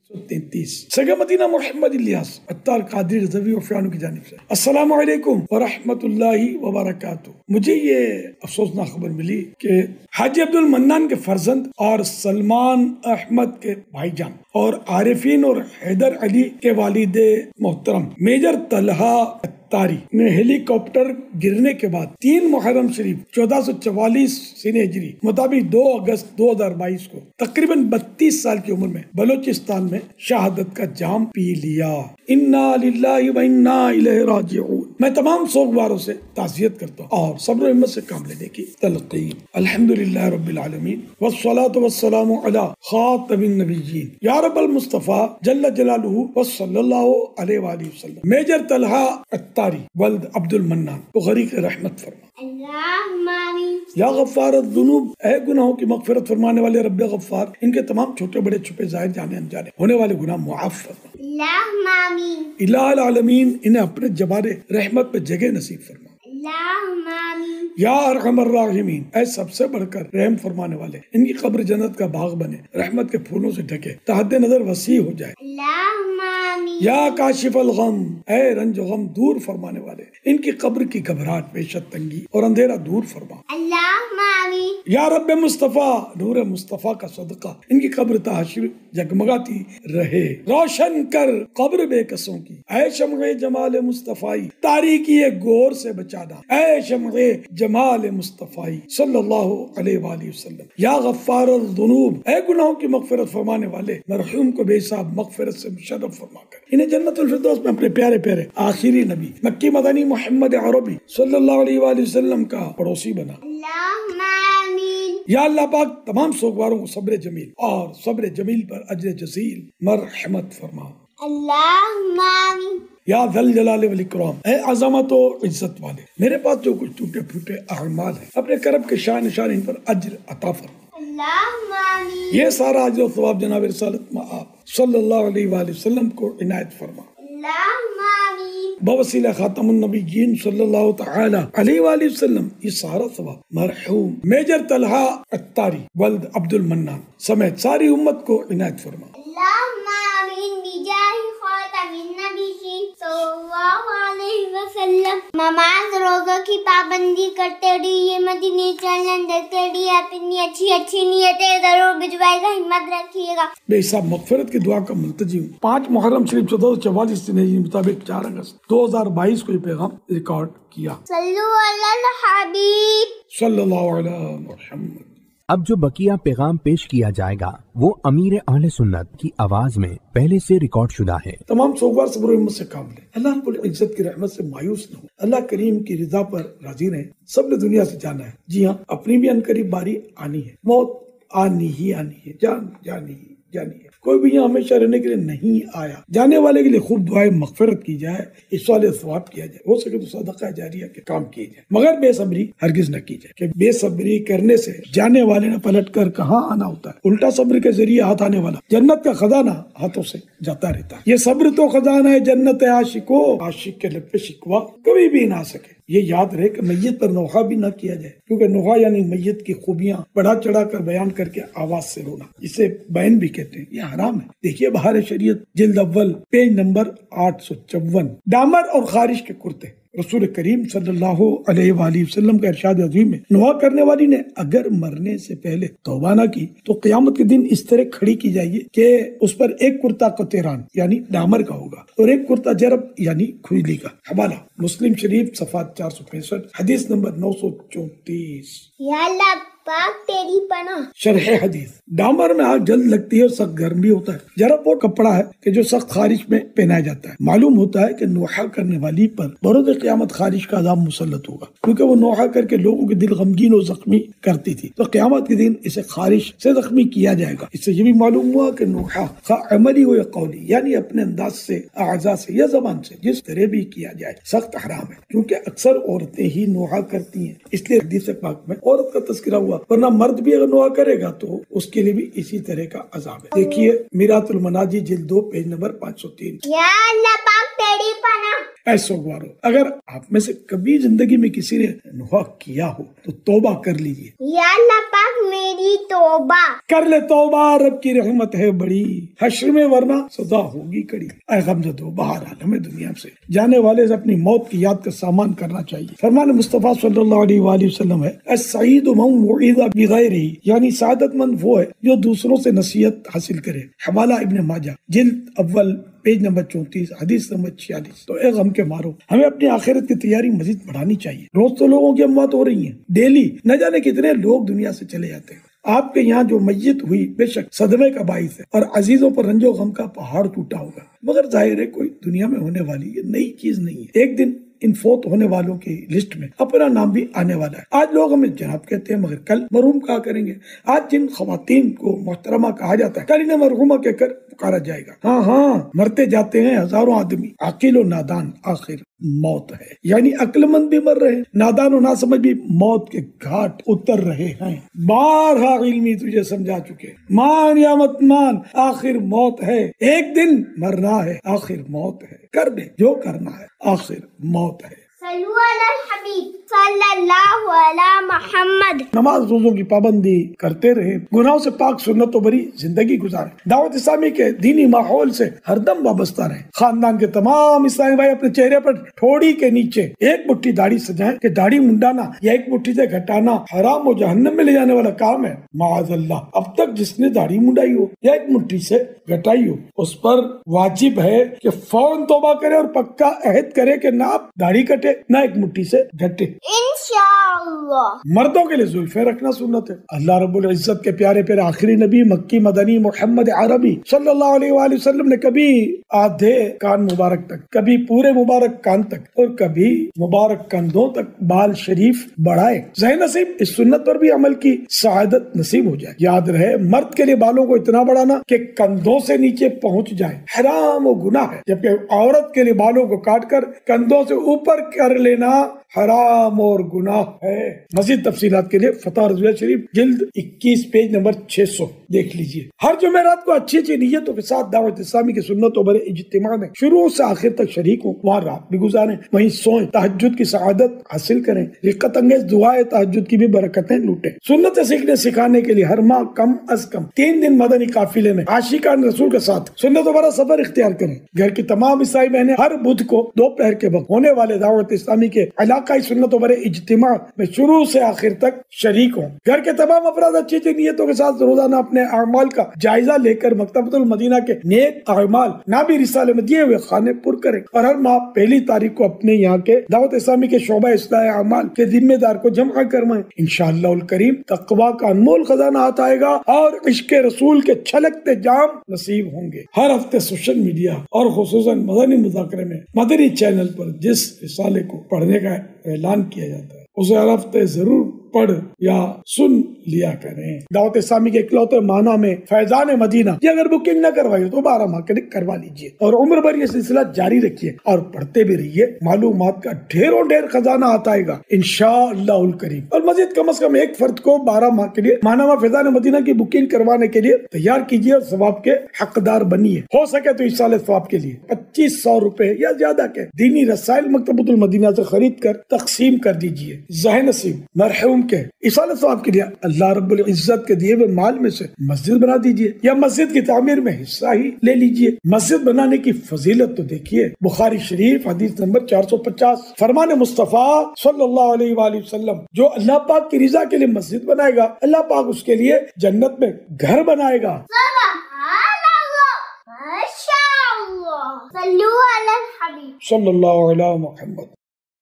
33 سگے مدینہ محمد الیاس عطار قادری رضوی عرفیانو کی جانب سے السلام علیکم ورحمۃ اللہ وبرکاتہ۔ مجھے یہ افسوسناک خبر ملی کہ حاجی عبد المنان کے فرزند اور سلمان احمد کے بھائی جان اور عارفین اور حیدر علی کے والد محترم میجر طلحہ عطاری میں ہیلی کاپٹر گرنے کے بعد 3 محرم شریف 1444 سن ہجری مطابق 2 اگست 2022 کو تقریباً 32 سال کی عمر میں بلوچستان میں شہادت کا جام پی لیا۔ انا للہ و انا الیہ راجعون۔ میں تمام سوگواروں سے تعزیت کرتا ہوں اور صبر و ہمت سے کام لینے کی تلقین۔ الحمدللہ رب العالمین والصلاة والسلام علی خاتم النبیین یا رب المصطفیٰ جل جلالہ وصلی اللہ علیہ وآلہ وسلم۔ میجر طلحہ عطاری ولد عبد المنان کو غریق رحمت فرما۔ اللہم آمین۔ یا غفار الذنوب، اے گناہوں کی مغفرت فرمانے والے رب غفار، ان کے تمام چھوٹے بڑے چھپے ظاہر جانے انجانے ہونے والے گناہ معاف فرما۔ اللہم آمین۔ الہ العالمین، انہیں اپنے جبار رحمت پہ جگہ نصیب فرما۔ اللہم آمین۔ یا ارحم الراحمین، اے سب سے بڑھ کر رحم فرمانے والے، ان کی قبر جنت کا باغ بنے، رحمت کے پھولوں سے ڈھکے، تحت نظر وسیع ہو جائے۔ اللہم آمین۔ یا کاشف الغم، اے رنج و غم دور فرمانے والے، ان کی قبر کی گھبراہٹ، وحشت، تنگی اور اندھیرا دور فرما۔ اللہم آمین۔ یا رب مصطفیٰ، نور مصطفیٰ کا صدقہ ان کی قبر تا حشر جگمگاتی رہے، روشن کر قبر بے کسوں کی، اے شمع جمال مصطفی تاریکی گور سے بچانا، اے شمع جمال مصطفی صلی اللہ علیہ وآلہ وسلم۔ یا غفار الذنوب، اے گناہوں کی مغفرت فرمانے والے، مرحوم کو بے حساب مغفرت سے مشرف فرما کر انہیں جنت الفردوس میں اپنے پیارے پیارے آخری نبی مکی مدنی محمد عربی صلی اللہ علیہ وآلہ وسلم کا پڑوسی بنا۔ اللہم آمین۔ یا اللہ پاک تمام سوگواروں کو صبر جمیل اور صبر جمیل پر اجر جزیل مرحمت فرما۔ اللہم آمین۔ یا ذل جلال والاکرام، اے عظمت و عزت والے، میرے پاس جو کچھ ٹوٹے پھوٹے اعمال ہیں اپنے کرم کے شان نشان ان پر اجر عطا فرما۔ اللہم آمین۔ یہ سارا اجر و ثواب جناب رسالت مآب صلی اللہ علیہ وآلہ وسلم کو عنایت فرما۔ اللہم آمین۔ بوسیلہ خاتم النبیین صلی اللہ تعالی علیہ وآلہ وسلم یہ سارا ثواب مرحوم میجر طلحہ عطاری ولد عبد المنان سمیت ساری امت کو عنایت فرما۔ اللہم آمین بجاہ خاتم النبیین صلی اللہ علیہ وسلم۔ نماز روزہ کی پابندی کرتے رہیے، مدینہ چینل دیکھتے رہیے، اپنی اچھی نیتیں ضرور بھجوائے گا، ہمت رکھیے گا۔ بے حساب مغفرت کی دعا کا ملتجی ہوں۔ 5 محرم شریف 1444 سن ہجری مطابق 4 اگست 2022 کو یہ پیغام ریکارڈ کیا۔ صلو علی الحبیب صلی اللہ علیہ محمد۔ اب جو بقیہ پیغام پیش کیا جائے گا وہ امیر اہل سنت کی آواز میں پہلے سے ریکارڈ شدہ ہے۔ تمام سوگوار صبر و ہمت سے کام لیں، اللہ رب العزت کی رحمت سے مایوس نہ ہو، اللہ کریم کی رضا پر راضی رہیں۔ سب نے دنیا سے جانا ہے، جی ہاں اپنی بھی عنقریب باری آنی ہے، موت آنی ہی آنی ہے، جانی ہے۔ کوئی بھی یہاں ہمیشہ رہنے کے لیے نہیں آیا۔ جانے والے کے لیے خوب دعائیں مغفرت کی جائے، اس والے ثواب کیا جائے، ہو سکے تو صدقہ جاریہ کے کام کیے جائے، مگر بے صبری ہرگز نہ کی جائے کہ بے صبری کرنے سے جانے والے نے پلٹ کر کہاں آنا ہوتا ہے۔ الٹا صبر کے ذریعے ہاتھ آنے والا جنت کا خزانہ ہاتھوں سے جاتا رہتا ہے۔ یہ صبر تو خزانہ ہے جنت عاشقو، عاشق کے لب پہ شکوہ کبھی بھی نہ آ سکے۔ یہ یاد رہے کہ میت پر نوحہ بھی نہ کیا جائے، کیونکہ نوحہ یعنی میت کی خوبیاں بڑھا چڑھا کر بیان کر کے آواز سے رونا، اسے بیان بھی کہتے ہیں، یہ حرام ہے۔ دیکھیے بہار شریعت جلد اول پیج نمبر 854۔ ڈامر اور خارش کے کرتے، رسول کریم صلی اللہ علیہ وآلہ وسلم کا ارشاد عظیم ہے، نوحہ کرنے والی نے اگر مرنے سے پہلے توبہ نہ کی تو قیامت کے دن اس طرح کھڑی کی جائے گی کہ اس پر ایک کرتا قطران یعنی ڈامر کا ہوگا اور ایک کرتا جرب یعنی کھجلی کا۔ حوالہ مسلم شریف صفحہ 465، حدیث نمبر 934۔ یا اللہ پاک تیری پناہ۔ شرح حدیث، ڈامر میں آگ جلد لگتی ہے اور سخت گرم بھی ہوتا ہے۔ جرب وہ کپڑا ہے کہ جو سخت خارش میں پہنایا جاتا ہے۔ معلوم ہوتا ہے کہ نوحہ کرنے والی پر بروز قیامت خارش کا عذاب مسلط ہوگا، کیونکہ وہ نوحہ کر کے لوگوں کے دل غمگین اور زخمی کرتی تھی، تو قیامت کے دن اسے خارش سے زخمی کیا جائے گا۔ اس سے یہ بھی معلوم ہوا کہ نوحہ خواہ عملی ہو یا قولی یعنی اپنے انداز سے، اعضاء سے یا زبان سے جس طرح بھی کیا جائے سخت حرام ہے، کیونکہ اکثر عورتیں ہی نوحہ کرتی ہیں۔ اس لیے حدیث پاک میں عورت کا تذکرہ ہوا ہوگا، ورنہ مرد بھی اگر نوحہ کرے گا تو اس کے لیے بھی اسی طرح کا عذاب ہے۔ دیکھیے میرات المناجی جلد 2 پیج نمبر 503۔ یا اللہ پاک تیری پناہ۔ اے سوگوارو، اگر آپ میں سے کبھی زندگی میں کسی نے نوحہ کیا ہو تو توبہ کر لیجیے۔ یا اللہ پاک میری توبہ کر لے توبہ، رب کی رحمت ہے بڑی، حشر میں ورنہ سزا ہوگی کڑی۔ اے غمزدو، بہرحال ہمیں دنیا سے جانے والے سے اپنی موت کی یاد کا سامان کرنا چاہیے۔ فرمان مصطفیٰ صلی اللہ علیہ وآلہ وسلم ہے، السعید من وعظ بغیرہ، یعنی سعادت مند وہ ہے جو دوسروں سے نصیحت حاصل کرے۔ حوالہ ابن ماجہ جلد اول پیج نمبر 34 حدیث نمبر 46۔ تو اے غم کے مارو، ہمیں اپنی آخرت کی تیاری مزید بڑھانی چاہیے۔ روز تو لوگوں کی اموات ہو رہی ہیں، ڈیلی نہ جانے کتنے لوگ دنیا سے چلے جاتے ہیں۔ آپ کے یہاں جو میت ہوئی بے شک صدمے کا باعث ہے اور عزیزوں پر رنج و غم کا پہاڑ ٹوٹا ہوگا، مگر ظاہر ہے کوئی دنیا میں ہونے والی یہ نئی چیز نہیں ہے۔ ایک دن ان فوت ہونے والوں کی لسٹ میں اپنا نام بھی آنے والا ہے۔ آج لوگ ہمیں جناب کہتے ہیں، مگر کل مرحوم کہا کریں گے۔ آج جن خواتین کو محترمہ کہا جاتا ہے، کل انہیں مرحومہ کہہ کر پکارا جائے گا۔ ہاں مرتے جاتے ہیں ہزاروں آدمی، عاقل و نادان آخر موت ہے، یعنی عقل مند بھی مر رہے ہیں، نادان و ناسمجھ بھی موت کے گھاٹ اتر رہے ہیں۔ بارہا علمی تجھے سمجھا چکے، مان یا مت مان، آخر موت ہے، ایک دن مرنا ہے، آخر موت ہے، کر دے جو کرنا ہے، آخر موت ہے۔ صلو علی الحبیب صلی اللہ علی محمد۔ نماز روزوں کی پابندی کرتے رہے، گناہوں سے پاک سنت و بری زندگی گزارے، دعوت اسلامی کے دینی ماحول سے ہر دم وابستہ رہے۔ خاندان کے تمام اسلامی بھائی اپنے چہرے پر ٹھوڑی کے نیچے ایک مٹھی داڑھی سجائیں کہ داڑھی منڈانا یا ایک مٹھی سے گھٹانا حرام و جہنم میں لے جانے والا کام ہے۔ معاذ اللہ، اب تک جس نے داڑھی منڈائی ہو یا ایک مٹھی سے گھٹائی ہو، اس پر واجب ہے کہ فوراً توبہ کرے اور پکا عہد کرے کہ نہ اب داڑھی کٹے نہ ایک مٹھی سے گھٹے۔ انشاءاللہ مردوں کے لیے زلفیں رکھنا سنت ہے۔ اللہ رب العزت کے پیارے پیارے آخری نبی مکی مدنی محمد عربی صلی اللہ علیہ وآلہ وسلم نے کبھی آدھے کان مبارک تک، کبھی پورے مبارک کان تک اور کبھی مبارک کندھوں تک بال شریف بڑھائے۔ ذہن نصیب اس سنت پر بھی عمل کی سعادت نصیب ہو جائے۔ یاد رہے، مرد کے لیے بالوں کو اتنا بڑھانا کہ کندھوں سے نیچے پہنچ جائے حرام و گناہ ہے، جبکہ عورت کے لیے بالوں کو کاٹ کر کندھوں سے اوپر کر لینا حرام اور گناہ ہے۔ مزید تفصیلات کے لیے فتح رضویہ شریف جلد 21 پیج نمبر 600 دیکھ لیجئے۔ ہر جمعرات کو اچھی اچھی نیتوں کے ساتھ دعوت اسلامی کی سنتوں بڑے اجتماع میں شروع سے آخر تک شریک ہوں، وہاں رات بھی گزاریں، وہیں سوئیں، تہجد کی سعادت حاصل کریں، رقت انگیز دعائیں تہجد کی بھی برکتیں لوٹیں۔ سنت سیکھنے سکھانے کے لیے ہر ماہ کم از کم 3 دن مدنی قافلے میں عاشقان رسول کے ساتھ سنتوں بڑا سفر اختیار کریں۔ گھر کی تمام عیسائی بہنیں ہر بدھ کو دوپہر کے وقت ہونے والے دعوت اسلامی کے علاقائی سنتوں بڑے اجتماع میں شروع سے آخر تک شریک ہوں۔ گھر کے تمام افراد اچھی اچھی نیتوں کے ساتھ روزانہ اپنے اعمال کا جائزہ لے کر مکتبۃ المدینہ کے نیک اعمال نابی رسالے میں دیے ہوئے خانے پر کریں، اور ہر ماہ پہلی تاریخ کو اپنے یہاں کے دعوت اسلامی کے شعبہ اصلاح اعمال کے ذمہ دار کو جمع کروائیں۔ انشاءاللہ الکریم تقویٰ کا انمول خزانہ ہاتھ آئے گا اور عشق رسول کے چھلکتے جام نصیب ہوں گے۔ ہر ہفتے سوشل میڈیا اور خصوصاً مدنی مذاکرے میں مدنی چینل پر جس رسالے کو پڑھنے کا اعلان کیا جاتا ہے اسے ہر ہفتے ضرور پڑھ یا سن لیا کریں۔ دعوت اسلامی کے اکلوتے معنی میں فیضان مدینہ یہ اگر بکنگ نہ کروائی ہو تو 12 ماہ کے لیے کروا لیجیے اور عمر بھر یہ سلسلہ جاری رکھیے اور پڑھتے بھی رہیے۔ معلومات کا ڈھیروں ڈھیر خزانہ آتا ہے گا انشاءاللہ الکریم۔ اور مزید کم از کم ایک فرد کو 12 ماہ کے لیے ماہنامہ فیضان مدینہ کی بکنگ کروانے کے لیے تیار کیجیے اور ثواب کے حقدار بنیے۔ ہو سکے تو اس سال ثواب کے لیے 2500 روپے یا زیادہ کے دینی رسائل مکتبۃ المدینہ سے خرید کر تقسیم کر دیجیے۔ ذہن نصیب مرحوم کے اصالہ ثواب کے لیے اللہ رب العزت کے دیے ہوئے مال میں سے مسجد بنا دیجیے یا مسجد کی تعمیر میں حصہ ہی لے لیجیے۔ مسجد بنانے کی فضیلت تو دیکھیے، بخاری شریف حدیث نمبر 450، فرمان مصطفیٰ صلی اللہ علیہ وآلہ وسلم، جو اللہ پاک کی رضا کے لیے مسجد بنائے گا اللہ پاک اس کے لیے جنت میں گھر بنائے گا۔ سبحان اللہ، ماشاء اللہ، صلو علی الحبیب صلی اللہ علیہ محمد۔